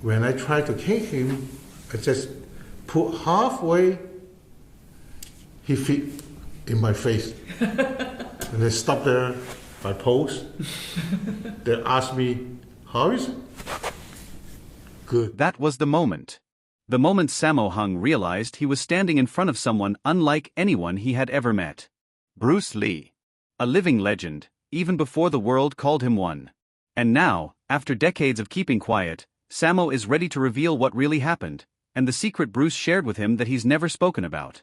When I try to kick him, I just put halfway, he fit in my face. And they stop there, I pose. They ask me, how is it? Good. That was the moment. The moment Sammo Hung realized he was standing in front of someone unlike anyone he had ever met. Bruce Lee. A living legend, even before the world called him one. And now, after decades of keeping quiet, Sammo is ready to reveal what really happened, and the secret Bruce shared with him that he's never spoken about.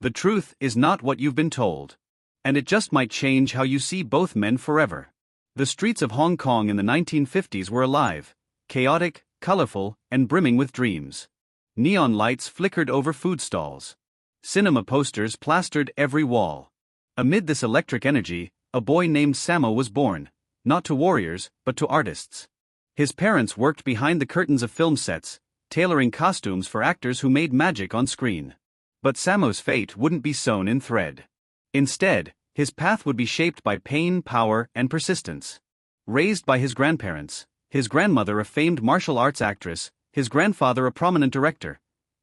The truth is not what you've been told. And it just might change how you see both men forever. The streets of Hong Kong in the 1950s were alive, chaotic, colorful, and brimming with dreams. Neon lights flickered over food stalls. Cinema posters plastered every wall. Amid this electric energy, a boy named Sammo was born, not to warriors, but to artists. His parents worked behind the curtains of film sets, tailoring costumes for actors who made magic on screen. But Sammo's fate wouldn't be sewn in thread. Instead, his path would be shaped by pain, power, and persistence. Raised by his grandparents, his grandmother a famed martial arts actress, his grandfather a prominent director,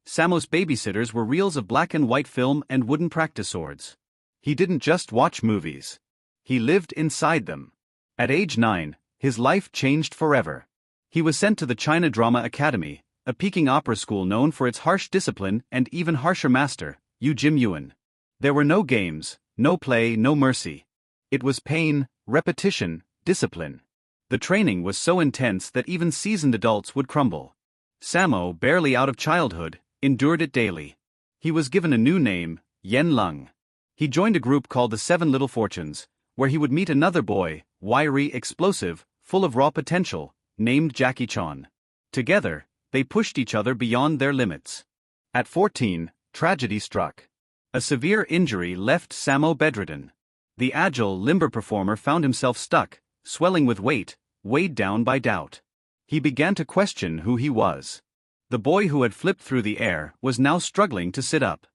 Sammo's babysitters were reels of black and white film and wooden practice swords. He didn't just watch movies. He lived inside them. At age 9, his life changed forever. He was sent to the China Drama Academy, a Peking opera school known for its harsh discipline and even harsher master, Yu Jim Yuan. There were no games, no play, no mercy. It was pain, repetition, discipline. The training was so intense that even seasoned adults would crumble. Sammo, barely out of childhood, endured it daily. He was given a new name, Yen Lung. He joined a group called the Seven Little Fortunes, where he would meet another boy, wiry, explosive, full of raw potential, named Jackie Chan. Together, they pushed each other beyond their limits. At 14, tragedy struck. A severe injury left Sammo bedridden. The agile, limber performer found himself stuck, swelling with weight, weighed down by doubt. He began to question who he was. The boy who had flipped through the air was now struggling to sit up.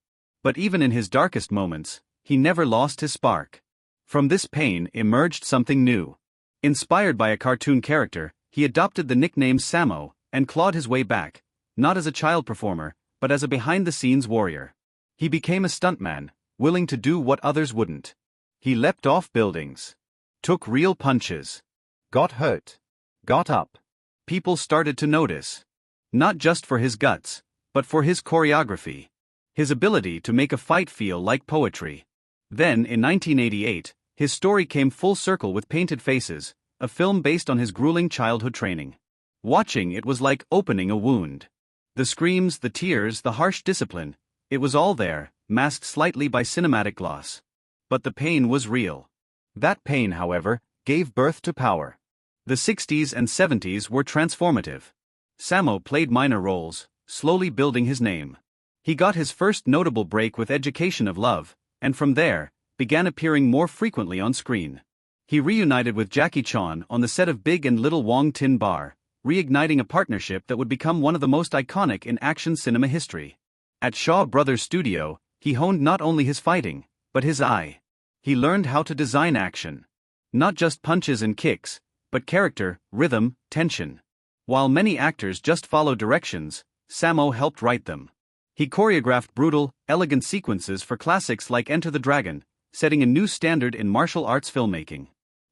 But even in his darkest moments, he never lost his spark. From this pain emerged something new. Inspired by a cartoon character, he adopted the nickname Sammo and clawed his way back, not as a child performer, but as a behind-the-scenes warrior. He became a stuntman, willing to do what others wouldn't. He leapt off buildings, took real punches, got hurt, got up. People started to notice. Not just for his guts, but for his choreography. His ability to make a fight feel like poetry. Then, in 1988, his story came full circle with Painted Faces, a film based on his grueling childhood training. Watching it was like opening a wound. The screams, the tears, the harsh discipline, it was all there, masked slightly by cinematic gloss. But the pain was real. That pain, however, gave birth to power. The 60s and 70s were transformative. Sammo played minor roles, slowly building his name. He got his first notable break with Education of Love, and from there, began appearing more frequently on screen. He reunited with Jackie Chan on the set of Big and Little Wong Tin Bar, reigniting a partnership that would become one of the most iconic in action cinema history. At Shaw Brothers Studio, he honed not only his fighting, but his eye. He learned how to design action. Not just punches and kicks, but character, rhythm, tension. While many actors just followed directions, Sammo helped write them. He choreographed brutal, elegant sequences for classics like Enter the Dragon, setting a new standard in martial arts filmmaking.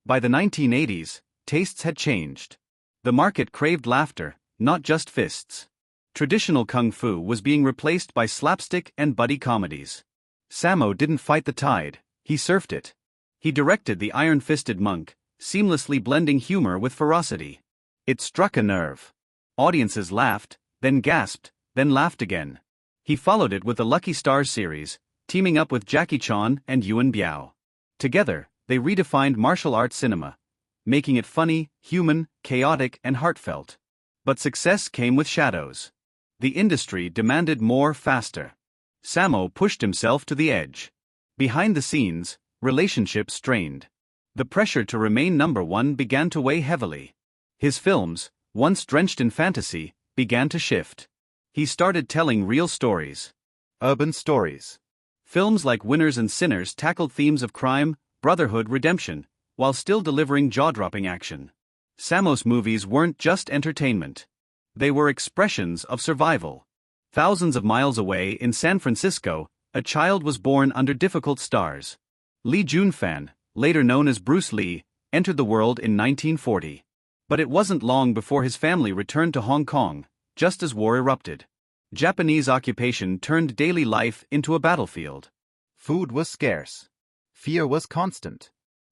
By the 1980s, tastes had changed. The market craved laughter, not just fists. Traditional kung fu was being replaced by slapstick and buddy comedies. Sammo didn't fight the tide, he surfed it. He directed The Iron-Fisted Monk, seamlessly blending humor with ferocity. It struck a nerve. Audiences laughed, then gasped, then laughed again. He followed it with the Lucky Stars series, teaming up with Jackie Chan and Yuan Biao. Together, they redefined martial arts cinema, making it funny, human, chaotic, and heartfelt. But success came with shadows. The industry demanded more faster. Sammo pushed himself to the edge. Behind the scenes, relationships strained. The pressure to remain number one began to weigh heavily. His films, once drenched in fantasy, began to shift. He started telling real stories. Urban stories. Films like Winners and Sinners tackled themes of crime, brotherhood, redemption, while still delivering jaw-dropping action. Sammo's movies weren't just entertainment. They were expressions of survival. Thousands of miles away in San Francisco, a child was born under difficult stars. Lee Junfan, later known as Bruce Lee, entered the world in 1940. But it wasn't long before his family returned to Hong Kong, just as war erupted. Japanese occupation turned daily life into a battlefield. Food was scarce. Fear was constant.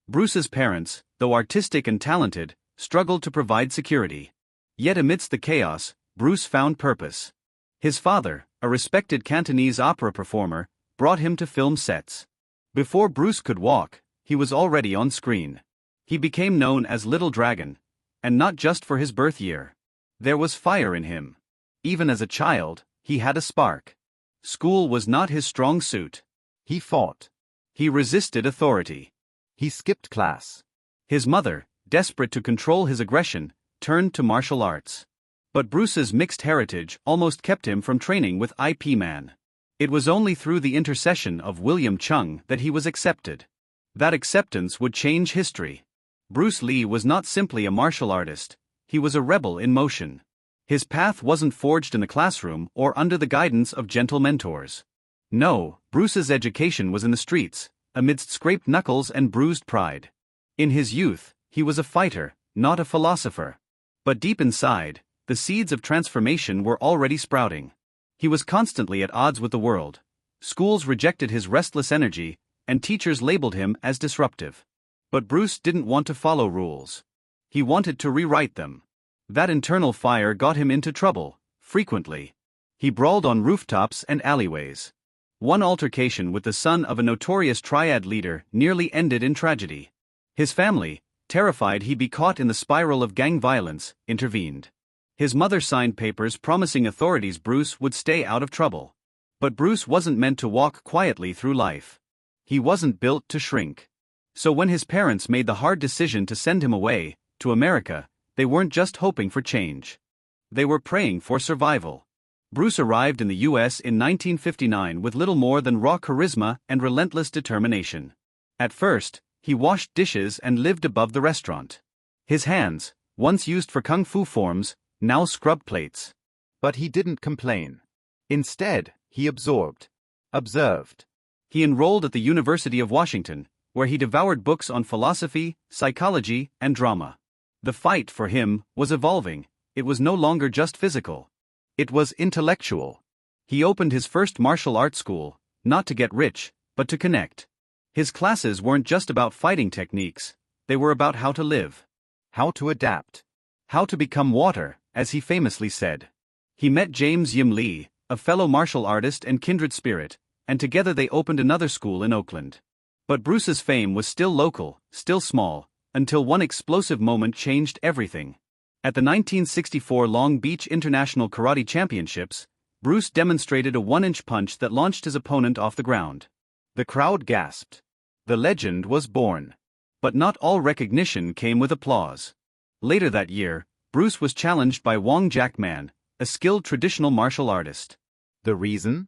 Bruce's parents, though artistic and talented, struggled to provide security. Yet amidst the chaos, Bruce found purpose. His father, a respected Cantonese opera performer, brought him to film sets. Before Bruce could walk, he was already on screen. He became known as Little Dragon, and not just for his birth year. There was fire in him. Even as a child, he had a spark. School was not his strong suit. He fought. He resisted authority. He skipped class. His mother, desperate to control his aggression, turned to martial arts. But Bruce's mixed heritage almost kept him from training with Ip Man. It was only through the intercession of William Chung that he was accepted. That acceptance would change history. Bruce Lee was not simply a martial artist, he was a rebel in motion. His path wasn't forged in the classroom or under the guidance of gentle mentors. No, Bruce's education was in the streets, amidst scraped knuckles and bruised pride. In his youth, he was a fighter, not a philosopher. But deep inside, the seeds of transformation were already sprouting. He was constantly at odds with the world. Schools rejected his restless energy, and teachers labeled him as disruptive. But Bruce didn't want to follow rules. He wanted to rewrite them. That internal fire got him into trouble, frequently. He brawled on rooftops and alleyways. One altercation with the son of a notorious triad leader nearly ended in tragedy. His family, terrified he'd be caught in the spiral of gang violence, intervened. His mother signed papers promising authorities Bruce would stay out of trouble. But Bruce wasn't meant to walk quietly through life. He wasn't built to shrink. So when his parents made the hard decision to send him away, to America, they weren't just hoping for change. They were praying for survival. Bruce arrived in the U.S. in 1959 with little more than raw charisma and relentless determination. At first, he washed dishes and lived above the restaurant. His hands, once used for kung fu forms, now scrubbed plates. But he didn't complain. Instead, he absorbed. Observed. He enrolled at the University of Washington, where he devoured books on philosophy, psychology, and drama. The fight for him was evolving. It was no longer just physical. It was intellectual. He opened his first martial arts school, not to get rich, but to connect. His classes weren't just about fighting techniques, they were about how to live. How to adapt. How to become water, as he famously said. He met James Yim Lee, a fellow martial artist and kindred spirit, and together they opened another school in Oakland. But Bruce's fame was still local, still small, until one explosive moment changed everything. At the 1964 Long Beach International Karate Championships, Bruce demonstrated a 1-inch punch that launched his opponent off the ground. The crowd gasped. The legend was born. But not all recognition came with applause. Later that year, Bruce was challenged by Wong Jack Man, a skilled traditional martial artist. The reason?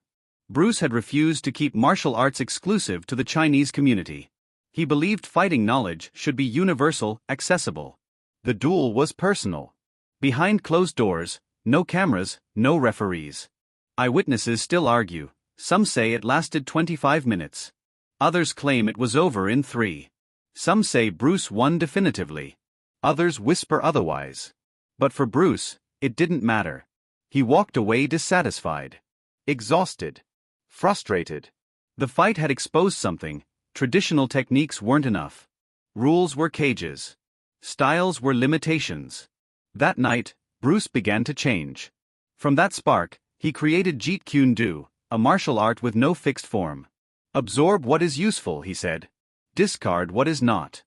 Bruce had refused to keep martial arts exclusive to the Chinese community. He believed fighting knowledge should be universal, accessible. The duel was personal. Behind closed doors, no cameras, no referees. Eyewitnesses still argue. Some say it lasted 25 minutes. Others claim it was over in 3. Some say Bruce won definitively. Others whisper otherwise. But for Bruce, it didn't matter. He walked away dissatisfied. Exhausted. Frustrated. The fight had exposed something. Traditional techniques weren't enough. Rules were cages. Styles were limitations. That night, Bruce began to change. From that spark, he created Jeet Kune Do, a martial art with no fixed form. Absorb what is useful, he said. Discard what is not.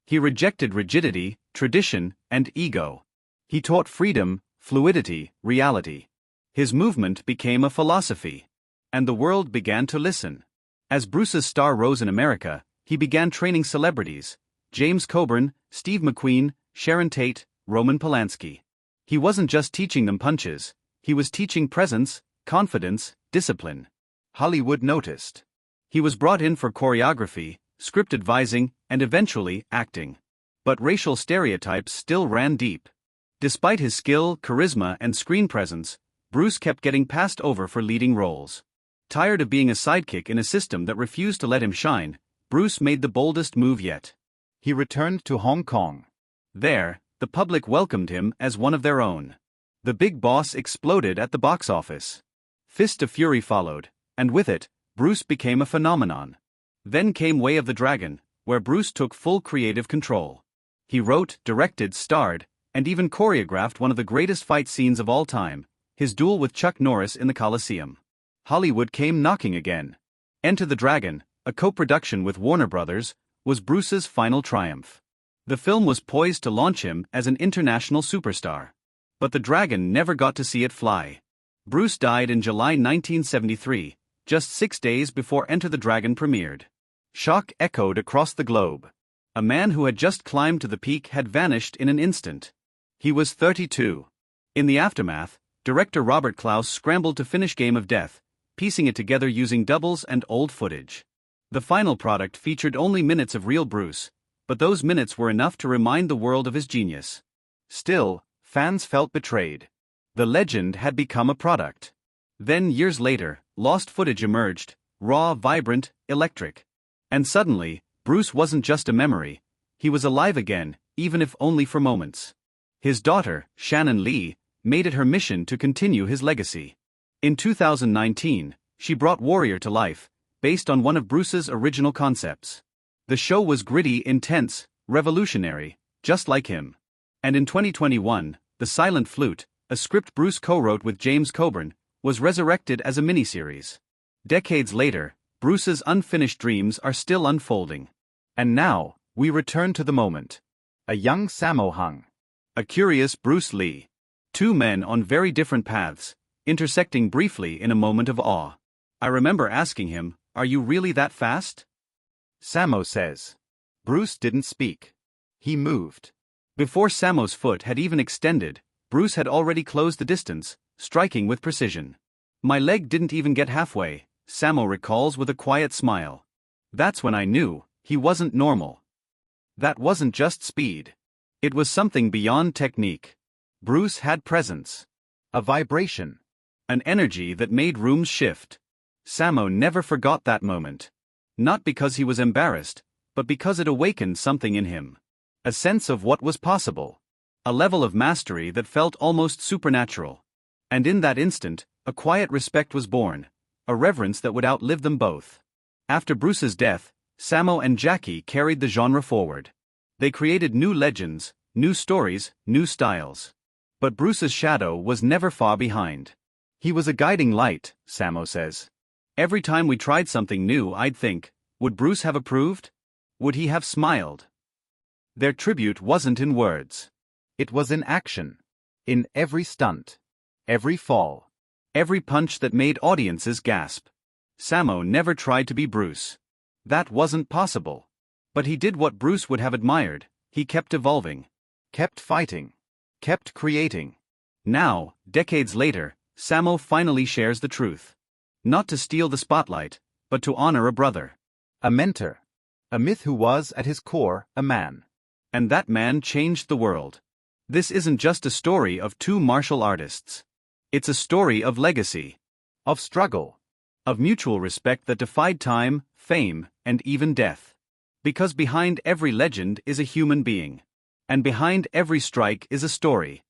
He rejected rigidity, tradition, and ego. He taught freedom, fluidity, reality. His movement became a philosophy. And the world began to listen. As Bruce's star rose in America, he began training celebrities. James Coburn, Steve McQueen, Sharon Tate, Roman Polanski. He wasn't just teaching them punches, he was teaching presence, confidence, discipline. Hollywood noticed. He was brought in for choreography, script advising, and eventually, acting. But racial stereotypes still ran deep. Despite his skill, charisma, and screen presence, Bruce kept getting passed over for leading roles. Tired of being a sidekick in a system that refused to let him shine, Bruce made the boldest move yet. He returned to Hong Kong. There, the public welcomed him as one of their own. The Big Boss exploded at the box office. Fist of Fury followed, and with it, Bruce became a phenomenon. Then came Way of the Dragon, where Bruce took full creative control. He wrote, directed, starred, and even choreographed one of the greatest fight scenes of all time, his duel with Chuck Norris in the Coliseum. Hollywood came knocking again. Enter the Dragon, a co-production with Warner Brothers, was Bruce's final triumph. The film was poised to launch him as an international superstar. But the Dragon never got to see it fly. Bruce died in July 1973, just 6 days before Enter the Dragon premiered. Shock echoed across the globe. A man who had just climbed to the peak had vanished in an instant. He was 32. In the aftermath, director Robert Klaus scrambled to finish Game of Death, piecing it together using doubles and old footage. The final product featured only minutes of real Bruce, but those minutes were enough to remind the world of his genius. Still, fans felt betrayed. The legend had become a product. Then, years later, lost footage emerged, raw, vibrant, electric. And suddenly, Bruce wasn't just a memory, he was alive again, even if only for moments. His daughter, Shannon Lee, made it her mission to continue his legacy. In 2019, she brought Warrior to life, based on one of Bruce's original concepts. The show was gritty, intense, revolutionary, just like him. And in 2021, The Silent Flute, a script Bruce co-wrote with James Coburn, was resurrected as a miniseries. Decades later, Bruce's unfinished dreams are still unfolding. And now, we return to the moment. A young Sammo Hung. A curious Bruce Lee. Two men on very different paths, intersecting briefly in a moment of awe. I remember asking him, "Are you really that fast?" Sammo says. Bruce didn't speak. He moved. Before Sammo's foot had even extended, Bruce had already closed the distance, striking with precision. "My leg didn't even get halfway," Sammo recalls with a quiet smile. "That's when I knew he wasn't normal." That wasn't just speed. It was something beyond technique. Bruce had presence. A vibration. An energy that made rooms shift. Sammo never forgot that moment. Not because he was embarrassed, but because it awakened something in him. A sense of what was possible. A level of mastery that felt almost supernatural. And in that instant, a quiet respect was born, a reverence that would outlive them both. After Bruce's death, Sammo and Jackie carried the genre forward. They created new legends, new stories, new styles. But Bruce's shadow was never far behind. He was a guiding light, Sammo says. Every time we tried something new, I'd think, would Bruce have approved? Would he have smiled? Their tribute wasn't in words. It was in action. In every stunt. Every fall. Every punch that made audiences gasp. Sammo never tried to be Bruce. That wasn't possible. But he did what Bruce would have admired. He kept evolving. Kept fighting. Kept creating. Now, decades later, Sammo finally shares the truth. Not to steal the spotlight, but to honor a brother. A mentor. A myth who was, at his core, a man. And that man changed the world. This isn't just a story of two martial artists. It's a story of legacy. Of struggle. Of mutual respect that defied time, fame, and even death. Because behind every legend is a human being. And behind every strike is a story.